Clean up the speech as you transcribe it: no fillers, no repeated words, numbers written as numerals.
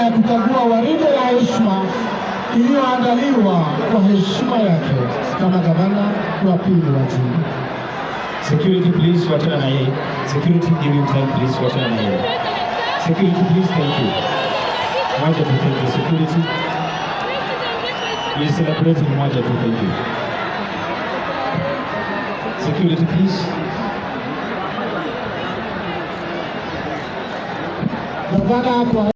ya kukagua waridi ya heshima iliyoandaliwa kwa heshima yake kama gavana wa pili wa jimbo. Security please, wachana na yeye. Security give him time please, wachana na yeye. Security please, thank you. Moja tu, thank you. Security. Please celebrate moja tu, thank you. Security please. Gavana kwa